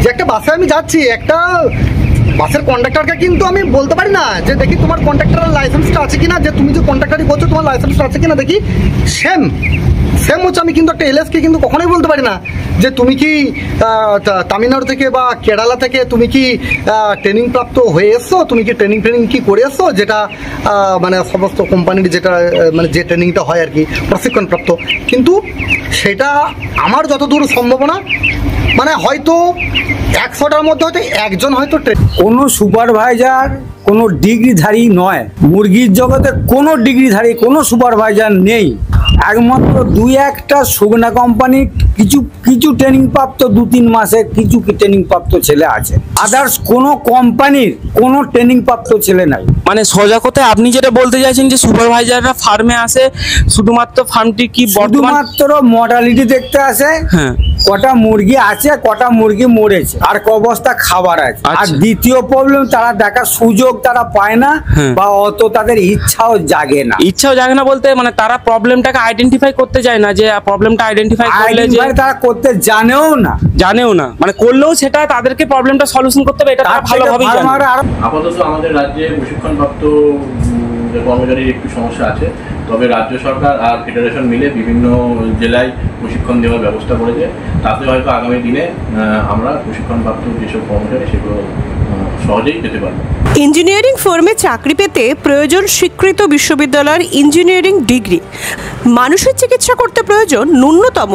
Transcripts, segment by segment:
যে একটা বাসে আমি যাচ্ছি, একটা বাসের কন্ডাক্টরকে কিন্তু আমি বলতে পারি না যে দেখি তোমার কন্ডাক্টরের লাইসেন্সটা আছে কিনা, যে তুমি যে কন্ডাক্টরই করছো তোমার লাইসেন্সটা আছে কিনা দেখি। সেম হচ্ছে আমি কিন্তু একটা এলএসকে কিন্তু কখনোই বলতে পারি না যে তুমি কি তামিলনাড়ু থেকে বা কেরালা থেকে তুমি কি ট্রেনিং প্রাপ্ত হয়ে এসছো, তুমি কি ট্রেনিং কি করে এসছো, যেটা মানে সমস্ত কোম্পানির যেটা মানে যে ট্রেনিংটা হয় আর কি প্রশিক্ষণপ্রাপ্ত। কিন্তু সেটা আমার যতদূর সম্ভাবনা মানে হয়তো 100টার মধ্যে হয়তো একজন হয়তো কোনো সুপারভাইজার কোনো ডিগ্রিধারী নয়, মুরগির জগতে কোনো ডিগ্রিধারী কোনো সুপারভাইজার নেই। একমাত্র 2-1টা শুকনা কোম্পানি কিছু ট্রেনিং প্রাপ্ত 2-3 মাসে কিছু ট্রেনিং প্রাপ্ত ছেলে আছে, আদার্স কোনো কোম্পানির কোনো ট্রেনিং প্রাপ্ত ছেলে নাই। মানে সোজা কথায় আপনি যেটা বলতে চাইছেন যে সুপারভাইজাররা ফার্মে আসে শুধুমাত্র ফার্মটি কি শুধুমাত্র মর্টালিটি দেখতে আসে, হ্যাঁ কটা মুরগি আছে কটা মুরগি মরেছে আর ক বস্তা খাবার আছে। আর দ্বিতীয় প্রবলেম তারা দেখার সুযোগ তারা পায় না বা অত তাদের ইচ্ছাও জাগে না বলতে মানে তারা প্রবলেমটাকে আইডেন্টিফাই করতে চায় না, যে প্রবলেমটা আইডেন্টিফাই করলে যে তারা করতে জানেও না মানে করলেও সেটা তাদেরকে প্রবলেমটা সলিউশন করতে হবে, এটা তারা ভালোভাবেই জানে। আপাতত আমাদের রাজ্যে প্রশিক্ষণপ্রাপ্ত কর্মচারীর একটু সমস্যা আছে, তবে রাজ্য সরকার আর ফেডারেশন মিলে বিভিন্ন জেলায় প্রশিক্ষণ দেওয়ার ব্যবস্থা করেছে। তাতে হয়তো আগামী দিনে আমরা প্রশিক্ষণপ্রাপ্ত যেসব কর্মচারী সেগুলো সহজেই পেতে পারবো। ইঞ্জিনিয়ারিং ফার্মে চাকরি পেতে প্রয়োজন স্বীকৃত বিশ্ববিদ্যালয়ের ইঞ্জিনিয়ারিং ডিগ্রি। মানুষের চিকিৎসা করতে প্রয়োজন ন্যূনতম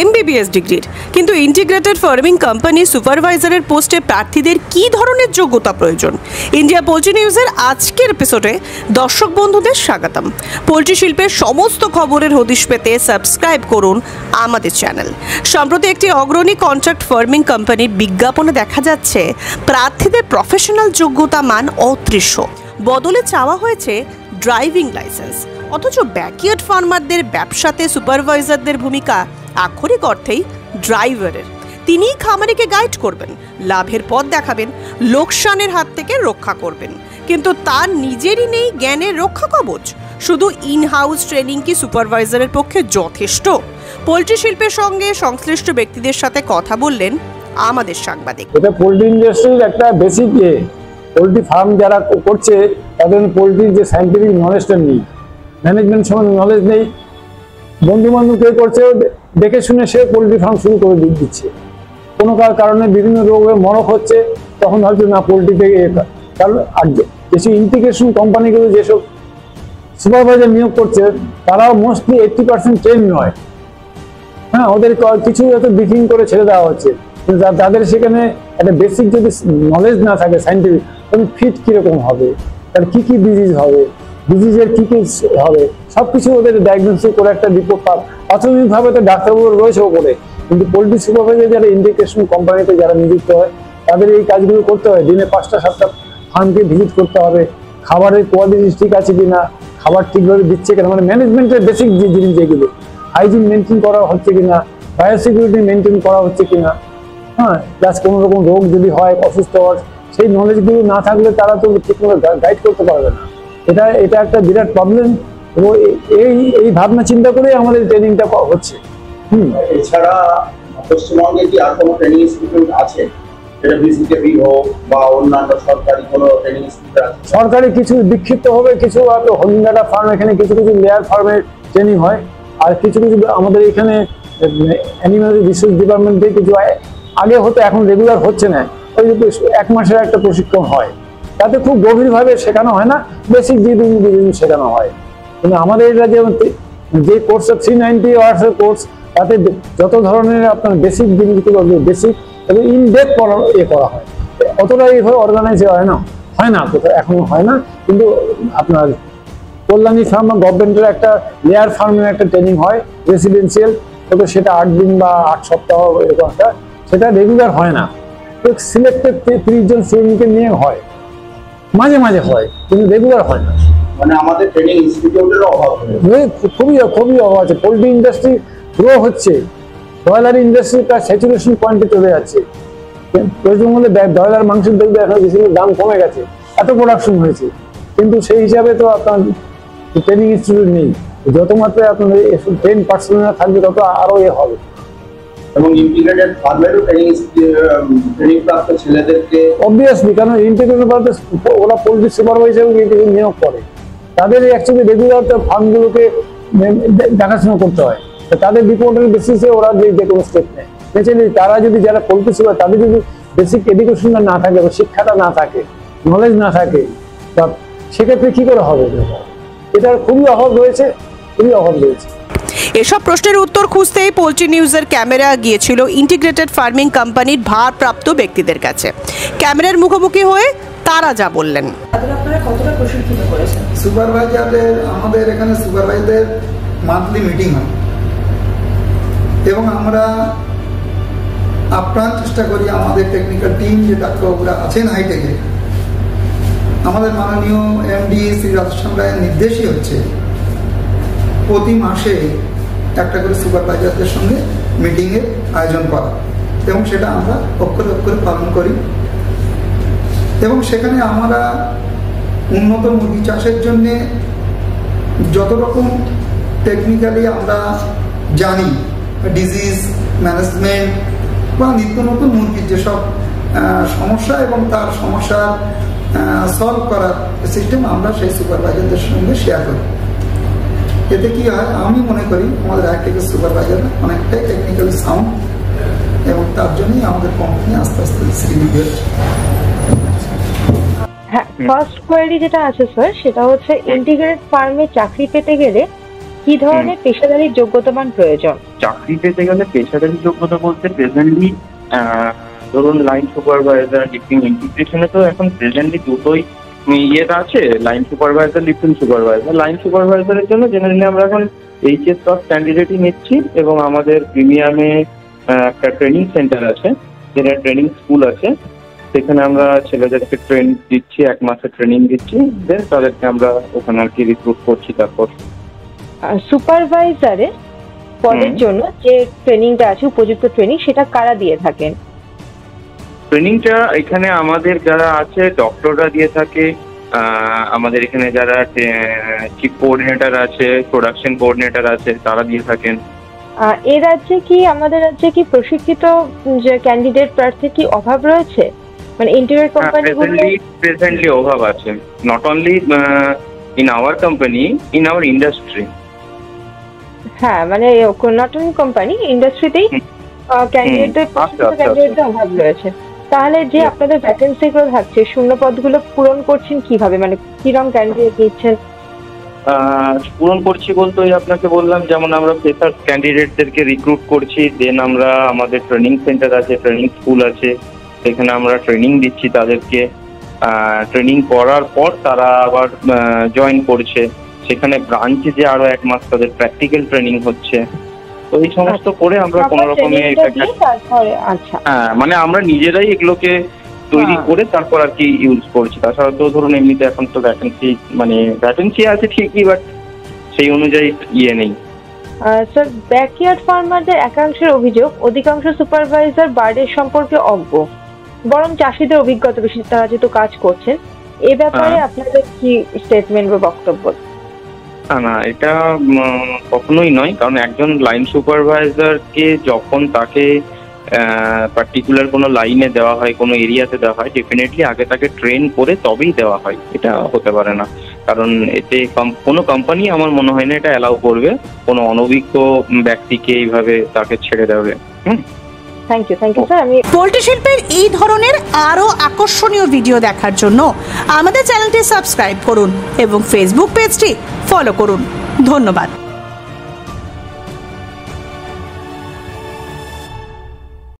MBBS ডিগ্রির। কিন্তু ইন্টিগ্রেটেড ফার্মিং কোম্পানি সুপারভাইজারের পোস্টে প্রার্থীদের কী ধরনের যোগ্যতা প্রয়োজন? ইন্ডিয়া পোল্ট্রি নিউজের আজকের এপিসোডে দর্শক বন্ধুদের স্বাগতম। পোল্ট্রি শিল্পের সমস্ত খবরের হদিশ পেতে সাবস্ক্রাইব করুন আমাদের চ্যানেল। সম্প্রতি একটি অগ্রণী কন্ট্রাক্ট ফার্মিং কোম্পানির বিজ্ঞাপনে দেখা যাচ্ছে প্রার্থীদের প্রফেশনাল যোগ্যতা মান অদৃশ্য, বদলে চাওয়া হয়েছে ড্রাইভিং লাইসেন্স। অথচ ব্যাকইয়ার্ড ফার্মারদের ব্যবসাতে সুপারভাইজারদের ভূমিকা আক্ষরিক অর্থেই ড্রাইভারের। তিনিই খামারিকে গাইড করবেন, লাভের পথ দেখাবেন, লোকসানের হাত থেকে রক্ষা করবেন। কিন্তু তার নিজেরই নেই জ্ঞানের রক্ষা কবচ। শুধু ইনহাউস ট্রেনিং কি সুপারভাইজারের পক্ষে যথেষ্ট? পোল্ট্রি শিল্পের সঙ্গে সংশ্লিষ্ট ব্যক্তিদের সাথে কথা বললেন আমাদের সাংবাদিক। এটা পোল্ট্রি ইন্ডাস্ট্রির একটা বেসিক পোল্ট্রি ফার্ম যারা করছে তাদের পোল্ট্রির যে সায়েন্টিফিক নলেজটা নেই, ম্যানেজমেন্ট সম্বন্ধে নলেজ নেই। বন্ধু বান্ধব কেউ করছে, দেখে শুনে সে পোল্ট্রি ফার্ম শুরু করে দিচ্ছে। কোনো কারণে বিভিন্ন রোগে মরক হচ্ছে, তখন হয়তো না পোল্ট্রি থেকে কারণ। আর কিছু ইন্টিগ্রেশন কোম্পানিগুলো যেসব সুপারভাইজার নিয়োগ করছে তারাও মোস্টলি 80% ট্রেন নয়। হ্যাঁ, ওদের কিছু হয়তো ব্রিফিং করে ছেড়ে দেওয়া হচ্ছে, কিন্তু তাদের সেখানে একটা বেসিক যদি নলেজ না থাকে সায়েন্টিফিক, তাহলে ফিট কিরকম হবে, তার কি ডিজিজ হবে, ডিজিজের কি হবে, সবকিছু ওদের ডায়াগনোসিস করে একটা রিপোর্ট প্রাথমিকভাবে তো ডাক্তারবাবু রয়েছে ওপরে। কিন্তু পোল্ট্রি সুপারভাইজার যারা ইন্টিগ্রেশন কোম্পানিতে যারা নিযুক্ত হয় তাদের এই কাজগুলো করতে হয়। দিনে 5টা-7টা ফার্মকে ভিজিট করতে হবে, খাবারের কোয়ালিটি ঠিক আছে কিনা, খাবার ঠিকভাবে দিচ্ছে কিনা, মানে ম্যানেজমেন্টের বেসিক যে জিনিস যেগুলো, হাইজিন মেনটেন করা হচ্ছে কিনা, বায়োসিকিউরিটি মেনটেন করা হচ্ছে কিনা, হ্যাঁ, প্লাস কোনো রকম রোগ যদি হয়, অসুস্থ হওয়ার সেই নলেজগুলো না থাকলে তারা তো ঠিকমতো গাইড করতে পারবে না। এটা একটা বিরাট প্রবলেম। এবং এই ভাবনা চিন্তা করে আমাদের ট্রেনিংটা হচ্ছে। এছাড়া পশ্চিমবঙ্গে কি আর কোনো ট্রেনিং ইনস্টিটিউট আছে? সরকারি কিছু বিক্ষিপ্ত হবে, কিছু হরিণঘাটা ফার্ম, এখানে কিছু লেয়ার ফার্মের ট্রেনিং হয়, আর কিছু আমাদের এখানে অ্যানিমাল রিসার্চ ডিপার্টমেন্টে কিছু আগে হতো, এখন রেগুলার হচ্ছে না। ওই 1 মাসের একটা প্রশিক্ষণ হয়, তাতে খুব গভীরভাবে শেখানো হয় না, বেসিক যে শেখানো হয়। কিন্তু আমাদের এটা যে কোর্স 390 আওয়ার্সের কোর্স, তাতে যত ধরনের আপনার বেসিক জিনিসগুলো বেসিক এবং ইনডেপথ করা হয়, অতটা এইভাবে অর্গানাইজ হয় না কোথাও, এখনো হয় না। কিন্তু আপনার কল্যাণী ফার্ম বা গভর্নমেন্টের একটা লেয়ার ফার্মের একটা ট্রেনিং হয় রেসিডেন্সিয়াল, তবে সেটা 8 দিন বা 8 সপ্তাহ এরকম একটা, সেটা রেগুলার হয় না। তো সিলেক্টেড 30 জন শ্রমিককে নিয়ে হয়, মাঝে মাঝে হয়, কিন্তু রেগুলার হয় না। মানে আমাদের ট্রেনিং ইনস্টিটিউটেরও অভাব, খুবই অভাব আছে। পোল্ট্রি ইন্ডাস্ট্রি গ্রো হচ্ছে, ব্রয়লার ইন্ডাস্ট্রি তার স্যাচুরেশন পয়েন্টে চলে যাচ্ছে। পশ্চিমবঙ্গে ব্রয়লার মাংসের দেখবে এখন বেশি দাম কমে গেছে, এত প্রোডাকশন হয়েছে, কিন্তু সেই হিসাবে তো আপনার ট্রেনিং ইনস্টিটিউট নেই। যত মাত্রায় আপনার 10% থাকবে তত আরো হবে। এবং ইন্টিগ্রেটেড ফার্মেরও ট্রেনিং প্রাপ্ত ছেলেদেরকে অবভিয়াসলি, কারণ ইন্টিগ্রেটেড বলতে ওরা পোল্ট্রি সুপারভাইজার নিয়োগ করে, তাদের অ্যাকচুয়ালি রেগুলার ফার্মগুলোকে দেখাশোনা করতে হয়, তাদের রিপোর্টের বেসিসে ওরা যে কোনো স্টেপ নেয়। ন্যাচারালি তারা যদি যারা পোল্ট্রি সুপার তাদের যদি বেসিক এডুকেশনটা না থাকে বা শিক্ষাটা না থাকে, নলেজ না থাকে, বা সেক্ষেত্রে কি করে হবে? এটার খুবই অভাব রয়েছে, খুবই অভাব রয়েছে। এসব প্রশ্নের উত্তর খুঁজতেই পোল্ট্রি নিউজের ক্যামেরা গিয়েছিল ইন্টিগ্রেটেড ফার্মিং কোম্পানির ভারপ্রাপ্ত ব্যক্তিদের কাছে। ক্যামেরার মুখোমুখি হয়ে তারা যা বললেন। সুপারভাইজারদের আমাদের এখানে সুপারভাইজারদের মান্থলি মিটিং হয় এবং আমরা আপ্রাণ চেষ্টা করি আমাদের টেকনিক্যাল টিম যে ডাক্তারবাবুরা আছেন হাইটেকে, আমাদের মাননীয় এমডি শ্রী রাজস্থান রায়ের নির্দেশই হচ্ছে প্রতি মাসে একটা করে সুপারভাইজারদের সঙ্গে মিটিংয়ের আয়োজন করা, এবং সেটা আমরা অক্ষরে অক্ষরে পালন করি। এবং সেখানে আমরা উন্নত মুরগি চাষের জন্যে যত রকম টেকনিক্যালি আমরা জানি, ডিজিজ ম্যানেজমেন্ট বা নিত্য নতুন মুরগির যেসব সমস্যা এবং তার সমস্যা সলভ করার সিস্টেম আমরা সেই সুপারভাইজারদের সঙ্গে শেয়ার করি। এতে কি হয়, আমি মনে করি আমাদের হাইটেকের সুপারভাইজার অনেকটাই টেকনিক্যালি সাউন্ড, এবং তার জন্যই আমাদের কোম্পানি আস্তে আস্তে শ্রীবৃদ্ধি হচ্ছে। হ্যাঁ, ফার্স্ট কোয়েরি যেটা আছে স্যার, সেটা হচ্ছে ইন্টিগ্রেটেড ফার্মে চাকরি পেতে গেলে কি ধরনের পেশাদারি যোগ্যতামান প্রয়োজন? চাকরি পেতে গেলে পেশাদারি যোগ্যতা বলতে প্রেজেন্টলি ধরুন লাইন সুপারভাইজার, লিফটিং, ইন্টিগ্রেশনে তো এখন প্রেজেন্টলি দুটোই ইয়েটা আছে, line supervisor, lifting supervisor. Line সুপারভাইজারের জন্য জেনারেলি আমরা এখন এইচএস পাস ক্যান্ডিডেটই নিচ্ছি, এবং আমাদের প্রিমিয়ামে একটা ট্রেনিং সেন্টার আছে, যেটা ট্রেনিং স্কুল আছে, সেখানে আমরা ছেলেদেরকে ট্রেন দিচ্ছি, 1 মাসের ট্রেনিং দিচ্ছি, দেন তাদেরকে আমরা ওখানে আর কি রিক্রুট করছি। তারপর সুপারভাইজারের পদের জন্য যে ট্রেনিংটা আছে, উপযুক্ত ট্রেনিং, সেটা কারা দিয়ে থাকেন? ট্রেনিংটা এখানে আমাদের যারা আছে ডক্টররা দিয়ে থাকে, আমাদের এখানে যারা চিফ কোঅর্ডিনেটর আছে, প্রোডাকশন কোঅর্ডিনেটর আছে, তারা দিয়ে থাকেন। এই রাজ্যে কি, আমাদের রাজ্যে কি প্রশিক্ষিত যে ক্যান্ডিডেট প্রার্থীর কি অভাব রয়েছে? মানে ইন্টিরিয়র কোম্পানিগুলো প্রেজেন্টলি অভাব আছে, not only in our company, in our industry. হ্যাঁ, মানে নট অনলি কোম্পানি, ইন্ডাস্ট্রিতেই ক্যান্ডিডেটদের অভাব রয়েছে। তাহলে যে আপনাদের ভ্যাকেন্সি গুলো থাকছে, শূন্য পদগুলো পূরণ করছেন কিভাবে? মানে কিরকম ক্যান্ডিডেট নিচ্ছেন? পূরণ করছি বলতে ওই আপনাকে বললাম, যেমন আমরা ফ্রেশার ক্যান্ডিডেটদেরকে রিক্রুট করছি, দেন আমরা আমাদের ট্রেনিং সেন্টার আছে, ট্রেনিং স্কুল আছে, সেখানে আমরা ট্রেনিং দিচ্ছি তাদেরকে। ট্রেনিং করার পর তারা আবার জয়েন করছে, সেখানে ব্রাঞ্চে যে আরো 1 মাস তাদের প্র্যাকটিক্যাল ট্রেনিং হচ্ছে। তো এই সমস্ত করে আমরা কোনো রকমে হ্যাঁ, মানে আমরা নিজেরাই এগুলোকে তৈরি করে তারপর আর কি ইউজ করছি। তাছাড়া তো ধরুন এমনিতে এখন তো ভ্যাকেন্সি আছে ঠিকই, বাট সেই অনুযায়ী ইয়ে নেই। স্যার, ব্যাকইয়ার্ড ফার্মারদের একাংশের অভিযোগ অধিকাংশ সুপারভাইজার বার্ডের সম্পর্কে অজ্ঞ, বরং চাষিদের অভিজ্ঞতা বেশি, তারা যেহেতু কাজ করছেন। এ ব্যাপারে আপনাদের কি স্টেটমেন্ট বা বক্তব্য? না, এটা কখনোই নয়, কারণ একজন লাইন সুপারভাইজারকে যখন তাকে পার্টিকুলার কোনো লাইনে দেওয়া হয়, কোনো এরিয়াতে দেওয়া হয়, ডেফিনেটলি আগে তাকে ট্রেন করে তবেই দেওয়া হয়। এটা হতে পারে না, কারণ এতে কোনো কোম্পানি আমার মনে হয় না এটা অ্যালাউ করবে কোনো অনভিজ্ঞ ব্যক্তিকে এইভাবে তাকে ছেড়ে দেবে। Thank you sir. আমি পোল্ট্রি শিল্পের এই ধরনের আরও আকর্ষণীয় ভিডিও দেখার জন্য আমাদের চ্যানেলটি সাবস্ক্রাইব করুন এবং ফেসবুক পেজটি ফলো করুন। ধন্যবাদ।